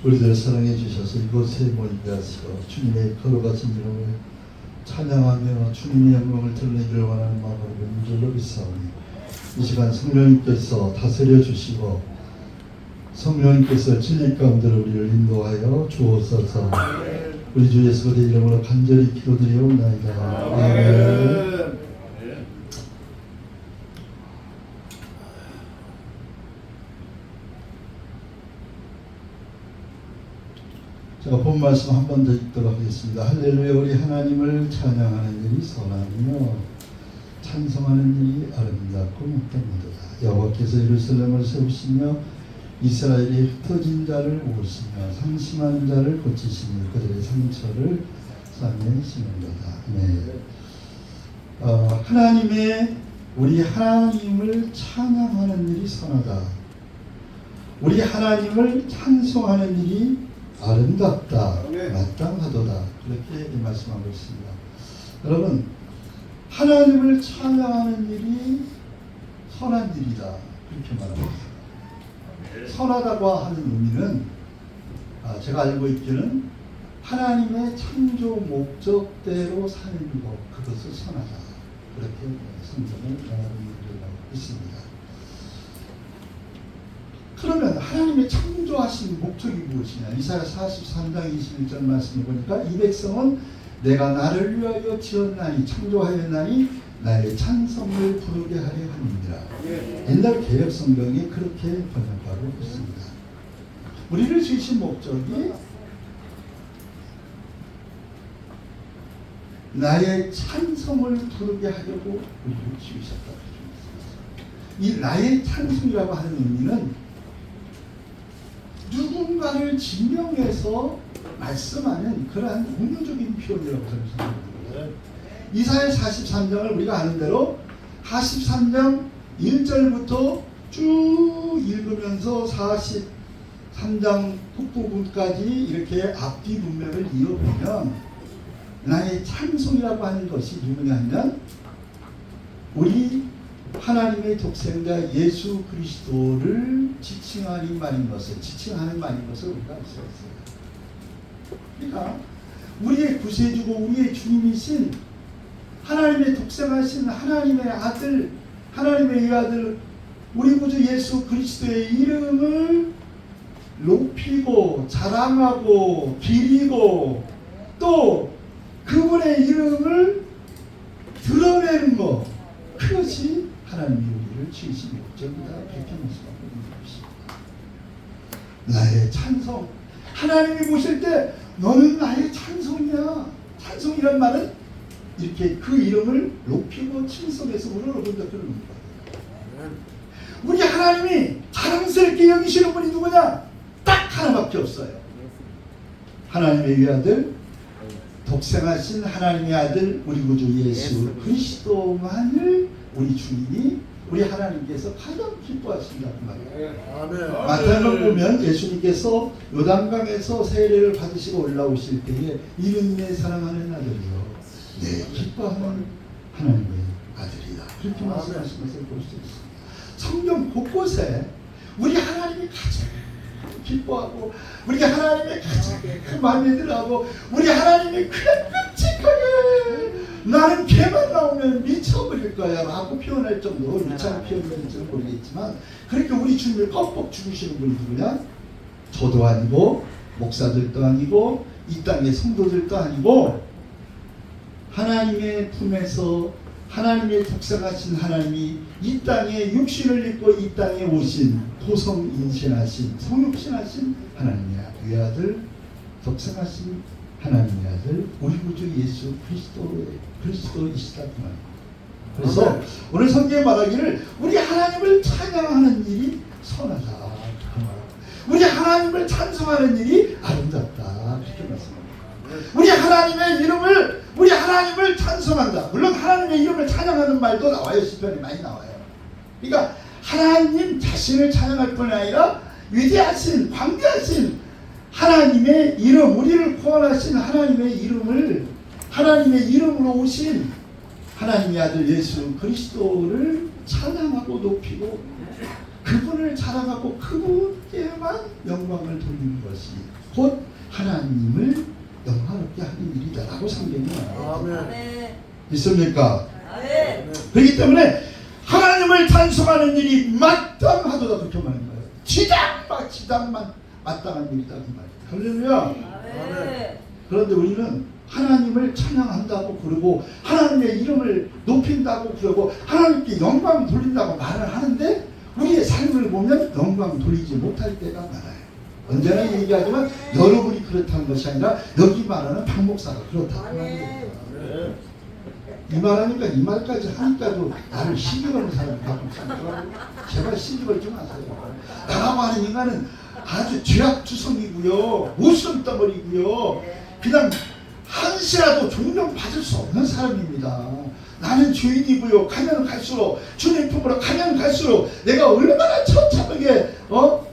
우리들 사랑해 주셔서 이곳에 모이게 하시고 주님의 거룩하신 이름을 찬양하며 주님의 영광을 드러내기를 원하는 마음으로 문절로 비싸우니 이 시간 성령님께서 다스려 주시고 성령님께서 진리 가운데로 우리를 인도하여 주옵소서. 우리 주 예수 그리스도의 이름으로 간절히 기도드리옵나이다. 아멘. 제가 본 말씀 한 번 더 읽도록 하겠습니다. 할렐루야. 우리 하나님을 찬양하는 일이 선하며 찬송하는 일이 아름답고 못되도다. 여호와께서 예루살렘을 세우시며 이스라엘이 흩어진 자를 모으시며 상심한 자를 고치시며 그들의 상처를 싸매시는도다. 네. 하나님의 우리 하나님을 찬양하는 일이 선하다. 우리 하나님을 찬송하는 일이 아름답다, 마땅하도다. 그렇게 말씀하고 있습니다. 여러분, 하나님을 찬양하는 일이 선한 일이다. 그렇게 말하고 있습니다. 선하다고 하는 의미는 제가 알고 있기는 하나님의 창조 목적대로 사는 것, 그것을 선하다. 그렇게 성경을 말하고 있습니다. 그러면 하나님의 창조하신 목적이 무엇이냐? 이사야 43장 21절 말씀을 보니까 이 백성은 내가 나를 위하여 지었나니 창조하였나니 나의 찬송을 부르게 하려 함이니라. 옛날 개역 성경이 그렇게 번역하고 있습니다. 우리를 지으신 목적이 나의 찬송을 부르게 하려고 우리를 지으셨다. 이 나의 찬송이라고 하는 의미는 누군가를 지명해서 말씀하는 그러한 공유적인 표현이라고 저는 생각합니다. 이사야 43장을 우리가 아는 대로 43장 1절부터 쭉 읽으면서 43장 북부분까지 이렇게 앞뒤 문맥을 이어보면 나의 찬송이라고 하는 것이 누구냐 하면 우리 하나님의 독생자 예수 그리스도를 지칭하는 말인 것을 우리가 알 수 있어요. 그러니까 우리의 구세주고 우리의 주님이신 하나님의 독생하신 하나님의 아들, 하나님의 아들 우리 구주 예수 그리스도의 이름을 높이고 자랑하고 기리고 또 그분의 이름을 드러내는 것, 그것이 하나님이 우리를 지으신 목적이다. 그렇게 말씀하고 있는 것입니다. 나의 찬송, 하나님이 보실 때 너는 나의 찬송이야. 찬송이란 말은 이렇게 그 이름을 높이고 칭송해서 우러러본다 그러는 거예요. 우리 하나님이 자랑스럽게 여기시는 분이 누구냐? 딱 하나밖에 없어요. 하나님의 외아들, 독생하신 하나님의 아들 우리 구주 예수 그리스도만을 우리 주님이 우리 하나님께서 가장 기뻐하신다고 말이에요. 마태복음 보면 예수님께서 요단강에서 세례를 받으시고 올라오실 때에 이는 내 사랑하는 아들이요 내 기뻐하는 하나님의 아들이다. 그렇게 말씀하신 것을 볼 수 있습니다. 성경 곳곳에 우리 하나님이 가장 기뻐하고 우리 하나님의 가장 마음에 들어하고 우리 하나님이 그냥 끔찍하게 나는 걔만 나오면 미쳐버릴 거야 라고 표현할 정도로 유창한 표현인지는 모르겠지만 그렇게 우리 주님을 퍽퍽 죽이시는 분이 누구냐? 저도 아니고 목사들도 아니고 이 땅의 성도들도 아니고 하나님의 품에서 하나님의 독생하신 하나님이 이 땅에 육신을 입고 이 땅에 오신 도성인신하신 성육신하신 하나님의 외아들 독생하신 하나님의 아들 우리 구주 예수 그리스도이시다. 그래서 오늘 성경에 말하기를 우리 하나님을 찬양하는 일이 선하다. 우리 하나님을 찬송하는 일이 아름답다. 그렇게 말씀합니다. 우리 하나님을 찬송한다. 물론 하나님의 이름을 찬양하는 말도 나와요. 시편에 많이 나와요. 그러니까 하나님 자신을 찬양할 뿐 아니라 위대하신 광대하신 하나님의 이름, 우리를 구원하신 하나님의 이름을 하나님의 이름으로 오신 하나님의 아들 예수 그리스도를 찬양하고 높이고 그분을 자랑하고 그분께만 영광을 돌리는 것이 있다고 성경이 말해요. 아멘. 있습니까? 아멘. 그렇기 때문에 하나님을 찬송하는 일이 마땅하도다 그렇게 말하는 거예요. 지당만 마땅한 일이다 그 말이에요. 할렐루야. 아멘. 그런데 우리는 하나님을 찬양한다고 그러고 하나님의 이름을 높인다고 그러고 하나님께 영광 돌린다고 말을 하는데 우리의 삶을 보면 영광 돌리지 못할 때가 많아요. 언제나 얘기하지만 여러분이 그렇다는 것이 아니라 여기 말하는 박 목사가 그렇다는 거예요. 이 말하니까 이 말까지 하니까도 나를 시기 걸는 사람이 가끔 있어요. 제발 시기 걸지 마세요. 나라고 하는 인간은 아주 죄악투성이고요, 웃음덩어리고요, 그냥 한시라도 존경받을 수 없는 사람입니다. 나는 죄인이고요, 가면 갈수록 주님 품으로 가면 갈수록 내가 얼마나 처참하게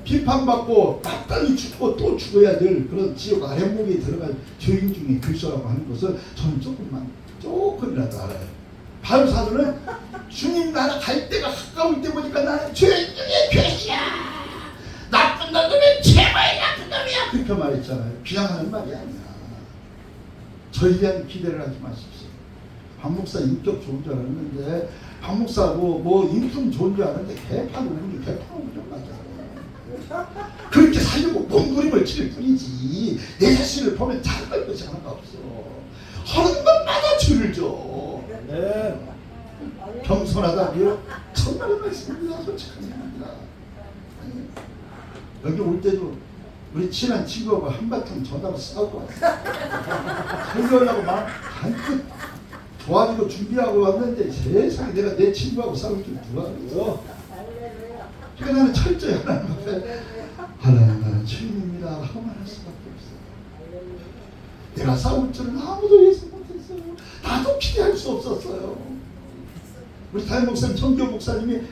비판받고 마땅히 죽고 또 죽어야 될 그런 지옥 아랫목에 들어갈 죄인 중에 글서라고 하는 것을 저는 조금이라도 알아요. 바울사도는 주님 나라 갈 때가 가까울 때 보니까 나는 죄인 중에 죄인이야, 나쁜 놈이면 최고의 나쁜 놈이야, 그렇게 말했잖아요. 비난하는 말이 아니야. 저에 대한 기대를 하지 마십시오. 박 목사 인격 좋은 줄 알았는데, 박 목사고 뭐 인품 좋은 줄 알았는데 개판은 우리 개판은 좀 맞아. 그렇게 살려고 몸부림을 칠 뿐이지 내 자신을 보면 잘할 것이 하나가 없어. 하는 것마다 죄를 져. 네. 겸손하다고요? 정말의 말씀입니다. 솔직한 얘기입니다. 여기 올 때도 우리 친한 친구하고 한바탕 전화로 싸우고 왔어요. 설교하려고 막 잔뜩 좋아지고 준비하고 왔는데 세상에 내가 내 친구하고 싸울 줄 누가 그랬어? 그러니까 나는 철저히 하나님 앞에 하나님 나는 죄인입니다 하고 말할 수밖에 없어요. 내가 싸울 줄은 아무도 예상 못했어요. 나도 기대할 수 없었어요. 우리 담임 목사님, 정교 목사님이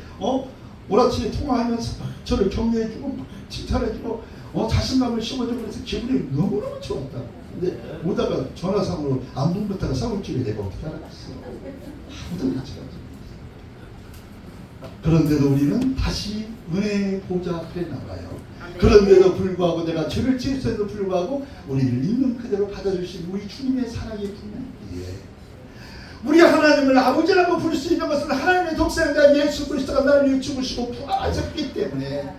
오라치에 통화하면서 저를 격려해주고 칭찬해주고 자신감을 심어주고 그래서 기분이 너무너무 좋았다. 근데 오다가 전화상으로 안부부터가 싸울 줄에 내가 어떻게 알았겠어. 아무도 그렇지 않습니다. 그런데도 우리는 다시 은혜의 보좌 앞에 나가요. 그런데도 불구하고 내가 죄를 지었음에도 불구하고 우리를 있는 그대로 받아주신 우리 주님의 사랑의 품에 우리 하나님을 아버지라고 부를 수 있는 것은 하나님의 독생자 예수 그리스도가 나를 위해 죽으시고 부활하셨기 때문에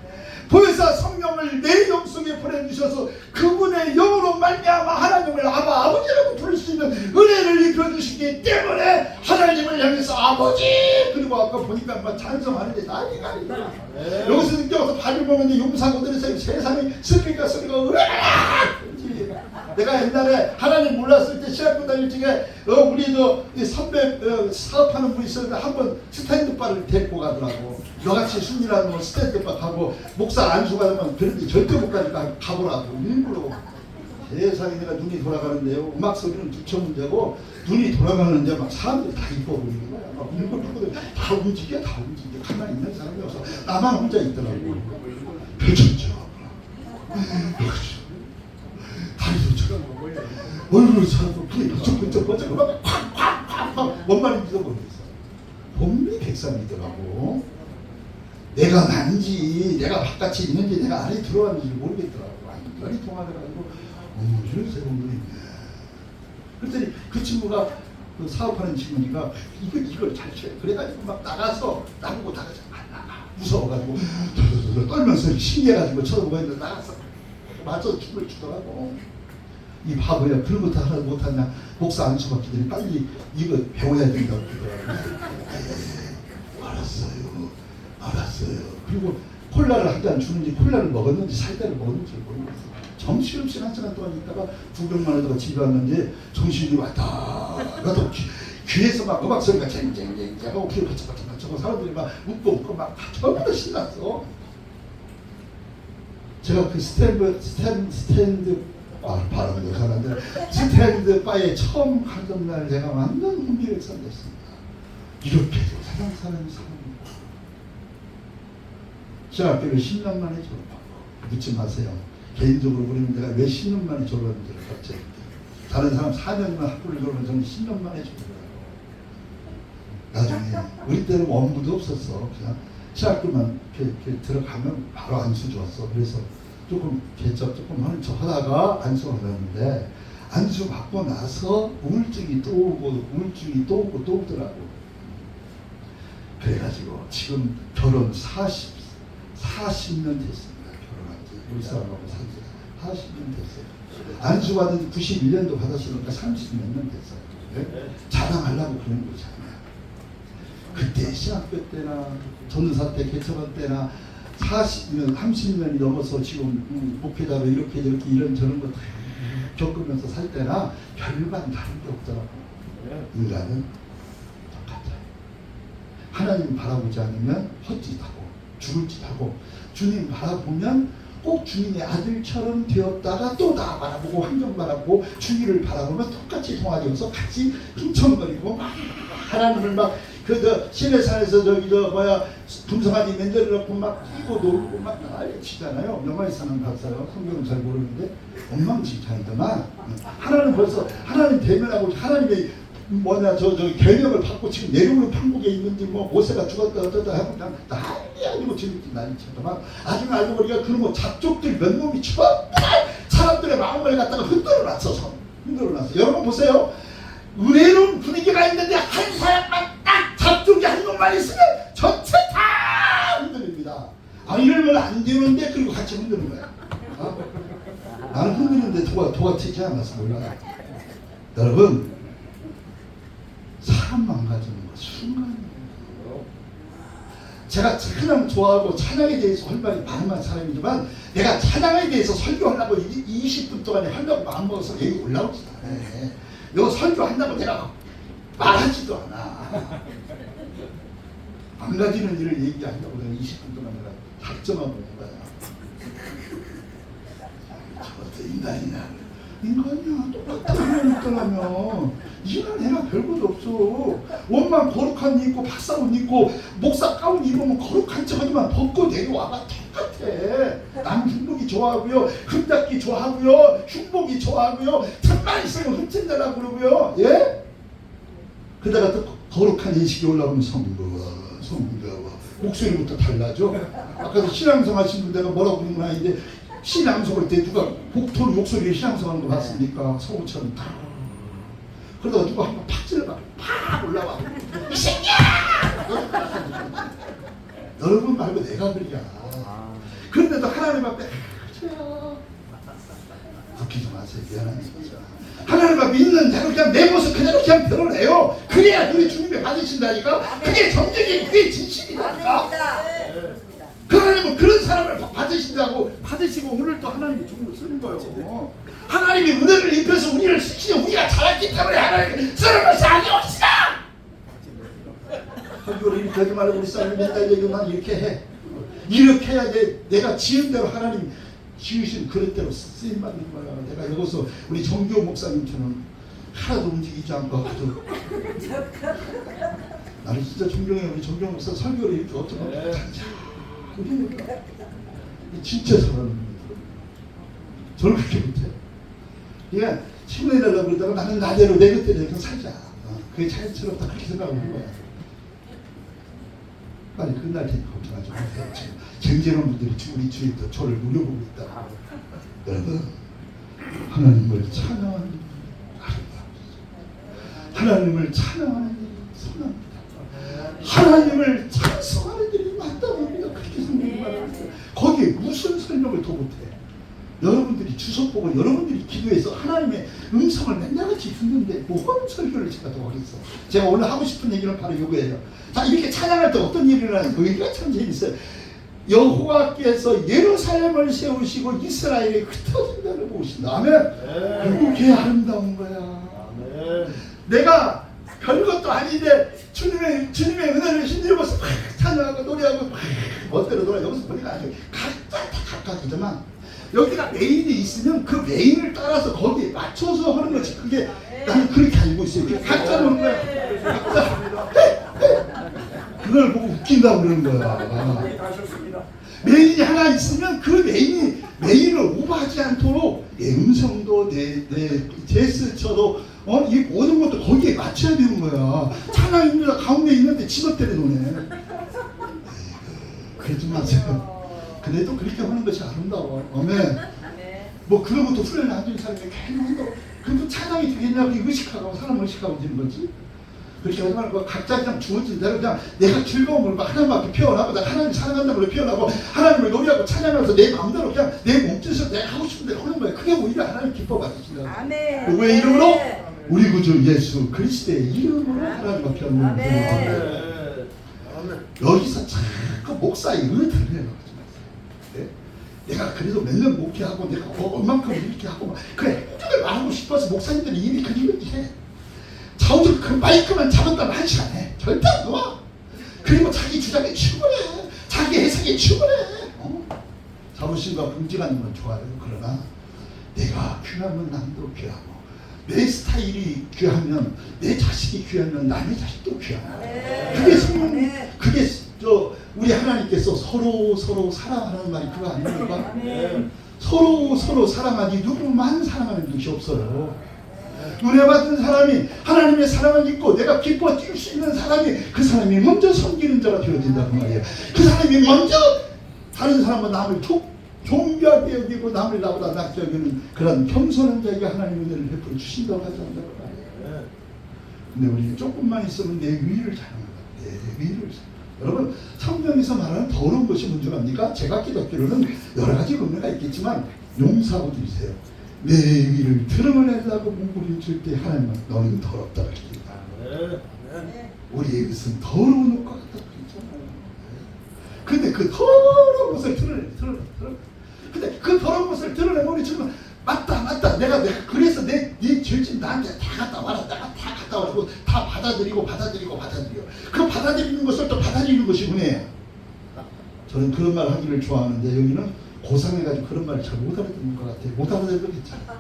보혜사 성령을 내 영속에 보내주셔서 그분의 영으로 말미암아 하나님을 아버지라고 부를 수 있는 은혜를 입혀주시기 때문에 하나님을 향해서 아버지, 그리고 아까 보니까 막 찬송하는데 난리가 아니라 여기서 느껴서 발을 먹는데 용사고들에서 세상에 스피커 소리가 으악. 내가 옛날에 하나님 몰랐을 때 시합부 다닐 적에 우리도 선배 사업하는 분이 있었는데 한번 스탠드바를 데리고 가더라고. 너같이 순이라는 건 스탠드바 가고 목사 안수가 되면 그런데 절대 못 가니까 가보라고 일부러. 세상에 내가 눈이 돌아가는데요. 음악 소리는 두쳐 문제고 눈이 돌아가는데 막 사람들이 다 이뻐 보이는 거야. 막 물고기들 다 움직여. 가만히 있는 사람이 없어. 나만 혼자 있더라고. 표정죠. 다리도 쳐가 얼굴을 쳐고 그게 이쪽저쪽 먼저 막 콱콱콱 뭔 말인지도 모르겠어. 복리백삼이더라고. 내가 난지 내가 바깥에 있는지 내가 안에 들어왔는지 모르겠더라고. 완전히 통화돼가지고 이런 새로운 분이 있네. 그랬더니 그 친구가 그 사업하는 친구니까 이걸 잘 쳐요. 그래가지고 막 나가서 나보고 나가서 안 나가 무서워가지고 떨면서 신기해가지고 쳐다보고 있는데 나가서 맞춰서 춤을 추더라고. 이 바보야, 그런 것도 하나 못하냐. 목사 안수 받기 전에 빨리 이거 배워야 된다고 그러더라고. 알았어요. 그리고 콜라를 한 잔 주는지 콜라를 먹었는지 살대를 먹었는지 모르겠어. 정신없이 한 시간 동안 있다가 구경만 하다가 집에 왔는지 정신이 왔다 갔다 귀에서 막 음악 소리가 쟁쟁쟁 하고 귀에 바짝바짝 사람들이 막 웃고 막 전부 신났어. 제가 그 스탠드 발음도 잘하는데 스탠드 바에 처음 가던 날 제가 완전 흥미를 선댔습니다. 이렇게도 사람이 사는 신학교를 10년 만에 졸업하고 묻지 마세요. 개인적으로 우리는 내가 왜 10년 만에 졸업했는지를 갑자기 다른 사람 4년이나 학교를 졸업하면 저는 10년 만에 졸업하고 나중에 우리 때는 원부도 없었어. 그냥 신학교만 이렇게 들어가면 바로 안수 줬어. 그래서 조금 개척 조금 하는 척 하다가 안수가 되었는데 안수 받고 나서 우울증이 또 오고 우울증이 또 오고 또 오더라고. 그래가지고 지금 결혼 40년 됐습니다. 결혼한 지 우리 사람하고 산 지 40년 됐어요. 안수 받은 91년도 받았으니까 30몇 년 됐어요. 네? 자랑하려고 그런 거잖아요. 그때 신학교 때나 전도사 때 개척한 때나 40년, 30년이 넘어서 지금 목회자로 이렇게 저렇게 이런저런 거 다 겪으면서 살 때나 별반 다른 게 없더라고. 인간은 똑같아요. 하나님 바라보지 않으면 헛짓하고 죽을 짓하고, 주님 바라보면 꼭 주님의 아들처럼 되었다가 또 나 바라보고 환경 바라보고 주위를 바라보면 똑같이 동화되어서 같이 흥청거리고 막 하나님을 막 시내산에서 분성아지 맨들을 놓고 막 뛰고 놀고 막 난리 치잖아요. 영화에 사는 박사요. 성경은 잘 모르는데 엉망진창이더만. 하나님 벌써 하나님 대면하고 하나님의 계명을 받고 지금 내려오는 판국에 있는지 모세가 죽었다 어쩌다 하고 그냥 난리 아니고 재밌지 난리 치더만. 나중에 알고 보니까 그놈의 잡족들 몇 놈이 정말 사람들의 마음을 갖다가 흔들어 놨어. 여러분 보세요. 의외로운 분위기가 있는데 한 사람만 딱 잡종이 한 놈만 있으면 전체 다 흔들립니다. 이러면 안 되는데 그리고 같이 흔드는 거야. 나는 흔드는데 도가 튀지 않아서 몰라요. 여러분, 사람 망가지는 거 순간이에요. 제가 찬양 좋아하고 찬양에 대해서 할 말이 많은 사람이지만 내가 찬양에 대해서 설교하려고 20분 동안에 하려고 마음먹어서 여기 올라오지도 않아요. 이거 설교한다고 내가 말하지도 않아. 망가지는 일을 얘기한다고 내가 20분 동안 내가 작정하고 있는 거야. 저것도 인간이냐. 인간이야. 똑같아. 인간이 떠나면 인간 해나 별것도 없어. 원만 거룩한 옷 입고 박사옷 입고 목사 가운 입으면 거룩한 척하지만 벗고 내려와봐 똑같아. 남 흉복이 좋아하고요, 흠잡기 좋아하고요, 흉복이 좋아하고요, 참만 있으면 흠친다라고 그러고요. 예? 그러다가 또 거룩한 인식이 올라오면 성부가 목소리부터 달라져. 아까도 신앙성 하신 분 내가 뭐라고 그런 건 아닌데 신앙성할 때 누가 복토로 목소리에 신앙성하는 거 봤습니까? 서구처럼 다. 그러다가 누가 한번 팍 찔러봐. 팍 올라와. 이 새끼야! 여러분 말고 내가 그리야. 그런데도 하나님 앞에 그래요. 웃기지 마세요. 미안한 소리야. 하나님 앞에 있는 대로 그냥 내 모습 그대로 그냥 드러내요. 그래야 우리 주님이 받으신다니까. 그게 정직이 그게 진실이다니까. 그 하나님은 그런 사람을 받으신다고 받으시고 오늘 또 하나님이 주님을 쓰는 거예요. 하나님이 은혜를 입혀서 우리를 쓰시니 우리가 잘했기 때문에 하나님이 쓰는 것이 아니옵시다. 설교를 이렇게 하지 말고 우리 사람이 맨날 얘기만 이렇게 해. 이렇게 해야 내가 지은 대로 하나님 지으신 그릇대로 쓰임받는 거야. 내가 여기서 우리 정교 목사님처럼 하나도 움직이지 않고 아주 나는 진짜 존경해. 우리 정교 목사 설교를 이렇게 어쩌면 진짜 잘하는 거예요. 저는 그렇게 못해요. 그러니까 신뢰하려고 그러다가 나는 나대로 내 곁에 내가 살자. 그게 자연스럽다 그렇게 생각하는 거야. 빨리 끝날 테니까 걱정하지 마세요. 쟁쟁한 분들이 우리 주위에 저를 노려보고 있다. 여러분, 하나님을 찬양하는 일이 아름다워요. 하나님을 찬양하는 일이 선합니다. 하나님을 찬송하는 일이 맞다고 우리가 그렇게 성경이 말하는데 거기에 무슨 설명을 더 못해. 여러분들이 주석 보고 여러분들이 기도해서 하나님의 음성을 맨날 같이 듣는데 뭔 설교를 제가 더 하겠어. 제가 오늘 하고 싶은 얘기는 바로 이거예요. 자, 이렇게 찬양할 때 어떤 일이 일어나는 거 얘기가 참 재밌어요. 여호와께서 예루살렘을 세우시고 이스라엘에 흩어진 자를 보신다. 아멘. 그게 아름다운 거야. 아멘. 내가 별것도 아닌데 주님의 은혜를 힘들고서 찬양하고 노래하고 멋대로 놀아. 여기서 보니까 아주 각자 다 각각이지만 여기가 메인이 있으면 그 메인을 따라서 거기에 맞춰서 하는 거지. 그게 나는 그렇게 알고 있어요. 각자 노는 거야. 각자 그걸 보고 웃긴다고 그러는 거야. 메인이 하나 있으면 그 메인을 오버하지 않도록 내 음성도 내 제스처도 이 모든 것도 거기에 맞춰야 되는 거야. 찬양입니다. 가운데 있는데 직업대로 노네. 그러지 마세요. 근데 또 그렇게 하는 것이 아름다워. 아멘. 뭐 그런 것도 훈련을 안 준 사람이 괜히 한다고 그것도 찬양이 되겠냐고 의식하고 사람 의식하고 되는 거지. 그렇게 하지 말고 각자 그냥 주어진 대로 그냥 내가 즐거움을 하나님 앞에 표현하고 내가 하나님 사랑한다고 표현하고 하나님을 노래하고 찬양하면서 내 마음대로 그냥 내 몸짓을 내가 하고 싶은 대로 하는 거예요. 그게 오히려 하나님 기뻐 받으신다. 아멘. 누구의 이름으로? 우리 구주 예수 그리스도의 이름으로 하나님 앞에 하는 아멘. 여기서 자꾸 목사의 의를 들으려고 하지 마세요. 내가 그래도 몇 년 목회하고 내가 얼만큼 이렇게 하고 그래 행정을 말하고 싶어서 목사님들이 이미 그 일을 해. 자우들 그 마이크만 잡았다면 1시간 해. 절대 안 놓아. 그리고 자기 주장에 충분해. 자기 해석에 충분해. 자부심과 긍지하는 건 좋아요. 그러나 내가 귀하면 남도 귀하고 내 스타일이 귀하면 내 자식이 귀하면 남의 자식도 귀하고 그게 우리 하나님께서 서로 사랑하는 말이 그거 아닙니까? 서로 사랑하지 누구만 사랑하는 것이 없어요. 은혜 받은 사람이 하나님의 사랑을 믿고 내가 기뻐 뛸 수 있는 사람이 그 사람이 먼저 섬기는 자가 되어진다고 말이에요. 그 사람이 먼저 다른 사람과 남을 존귀하게 여기고 남을 나보다 낮게 여기는 그런 겸손한 자에게 하나님의 은혜를 베풀어 주신다고 하지 않는다고 말이에요. 근데 우리는 조금만 있으면 내 위를 자랑한다. 내 위를 여러분 성경에서 말하는 더러운 것이 문제입니까? 제가 기독교로는 여러 가지 의미가 있겠지만 용서하고 드리세요. 내 위를 드러내려고 몸부림칠 때 하나님은 너는 더럽다 그랬습니다. 우리의 것은 더러운 것과 같다고 그랬잖아요. 근데 그 더러운 것을 드러내. 근데 그 더러운 것을 드러내면 우리 지금 맞다. 내가 그래서 내 죄진 나한테 다 갖다 와라. 내가 다 갖다 와고 다 받아들이고. 그 받아들이는 것을 또 받아들이는 것이 은혜예요. 저는 그런 말 하기를 좋아하는데 여기는 고상해가지고 그런 말을 잘 못 알아듣는 것 같아요. 못 알아듣는 게 있잖아.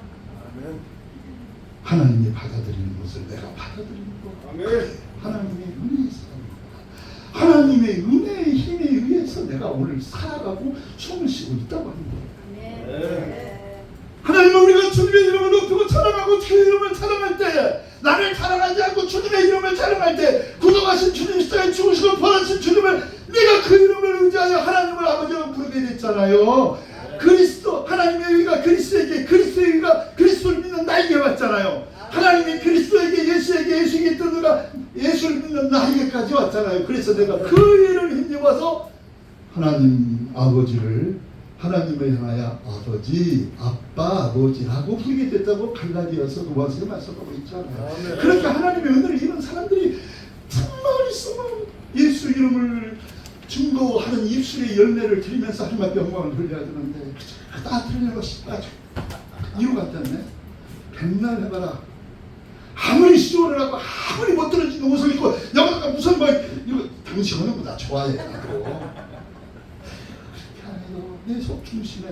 하나님이 받아들이는 것을 내가 받아들이는 거. 하나님의 은혜에 살아갑니다. 하나님의 은혜의 힘에 의해서 내가 오늘 살아가고 숨을 쉬고 있다고 하는 거예요. 하나님은 우리가 주님의 이름을 높이고 찬양하고 주의 이름을 찬양할 때 나를 찬양하지 않고 주님의 이름을 찬양할 때 구속하신 주님 십자가에 죽으시고 부활하신 주님을 내가 그 이름을 의지하여 하나님을 아버지로 부르게 됐잖아요. 그리스도 하나님의 의가 그리스도에게 그리스도의 의가 그리스도를 믿는 나에게 왔잖아요. 하나님이 그리스도에게 예수에게 예수에게 있던 의가 예수를 믿는 나에게까지 왔잖아요. 그래서 내가 그 일을 힘입어서 하나님 아버지를 하나님을 향하여 아버지, 아빠, 아버지라고 부르게 됐다고 갈라디아서 로마서에 말씀하고 있잖아요. 그렇게 하나님의 은혜를 입은 사람들이 정말 있으면 예수 이름을 증거하는 입술의 열매를 드리면서 하나님 앞에 영광을 돌려야 되는데 다 드리려고 싶다. 이유가 때문에 백날 해봐라. 아무리 시도를 하고 아무리 못 들어지는 옷을 입고 여기다가 무슨 뭐 이거 당신 하는 거 다 좋아해. 내 속 중심에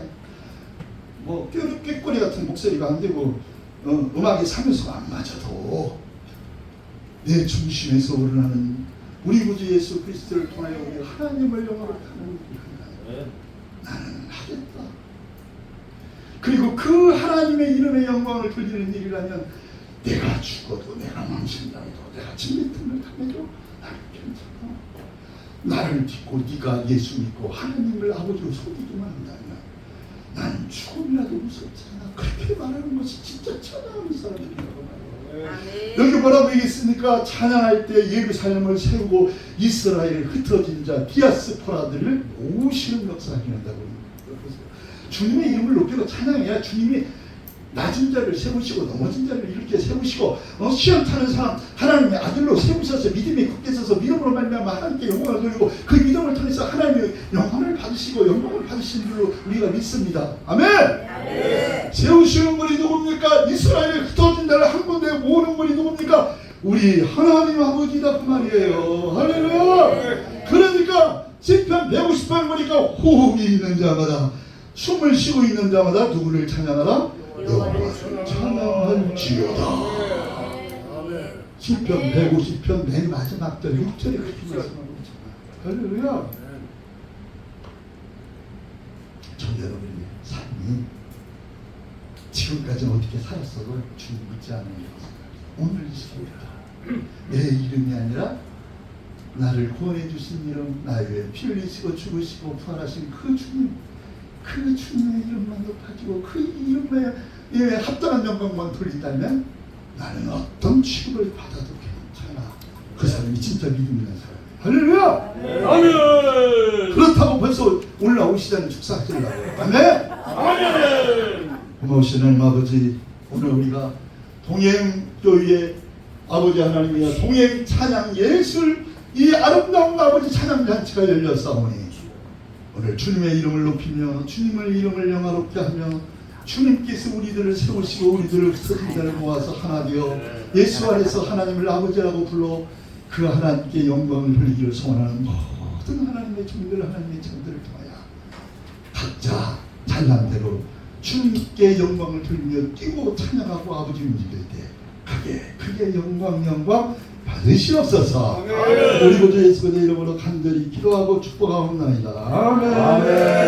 뭐 꾀꼬리 같은 목소리가 안 되고 음악이 사면서가 안 맞아도 내 중심에서 우러나는 우리 구주 예수 그리스도를 통하여 우리 하나님을 영광을 하는 일을 나는 하겠다. 그리고 그 하나님의 이름의 영광을 돌리는 일이라면 내가 죽어도 내가 망신당해도 내가 진미통을 당해도 나는 괜찮아. 나를 믿고 네가 예수 믿고 하나님을 아버지로 속이기만 한다면 나는 죽음이라도 무섭지 않아. 그렇게 말하는 것이 진짜 찬양하는 사람들이라고 말해요. 여기 뭐라고 얘기했습니까? 찬양할 때 예루살렘을 세우고 이스라엘에 흩어진 자 디아스포라들을 모으시는 역사를 한다고. 주님의 이름을 높이고 찬양해야 주님이 낮은 자를 세우시고 넘어진 자를 이렇게 세우시고 시험 타는 사람 하나님의 아들로 세우셔서 믿음에 굳게 서서 믿음으로 말미암아 하나님께 영광을 돌리고 그 믿음을 통해서 하나님의 영광을 받으시고 영광을 받으시는 줄로 우리가 믿습니다. 아멘. 세우시는 분이 누굽니까? 이스라엘에 흩어진 자를 한 군데 모으는 분이 누굽니까? 우리 하나님 아버지다 그 말이에요. 할렐루야. 그러니까 시편 150편 보니까 호흡이 있는 자마다 숨을 쉬고 있는 자마다 누구를 찬양하라? 여호와를 찬양할지어다. 시편 150편 맨 마지막 절 6절에 그렇게 말씀하고 있잖아요. 할렐루야. 저 여러분의 삶이 지금까지 어떻게 살았어도 주님 믿지 않는 것은 오늘 이 시간이다. 내 이름이 아니라 나를 구원해 주신 이름, 나의 피 흘리시고 죽으시고 부활하신 그 주님, 그 주님의 이름만 높아지고 그 이름에 합당한 영광만 돌린다면 나는 어떤 취급을 받아도 괜찮아. 그 사람이 진짜 믿음 있는 사람이야. 할렐루야! 아멘. 그렇다고 벌써 올라오시다는 축사하시려고. 아멘! 아멘. 고마우신 하나님 아버지, 오늘 우리가 동행교회의 아버지 하나님이여 동행 찬양 예술 이 아름다운 아버지 찬양 잔치가 열렸사오니 오늘 주님의 이름을 높이며 주님의 이름을 영화롭게 하며 주님께서 우리들을 세우시고 우리들을 스승자를 모아서 하나 되어 예수 안에서 하나님을 아버지라고 불러 그 하나님께 영광을 돌리기를 소원하는 모든 하나님의 종들 하나님의 종들을 통하여 각자 잘난 대로 주님께 영광을 돌리며 뛰고 찬양하고 아버지 움직일 때 크게 영광 받으시옵소서. 우리 구주 예수 그리스도의 이름으로 간절히 기도하고 축복하옵나이다. 아멘.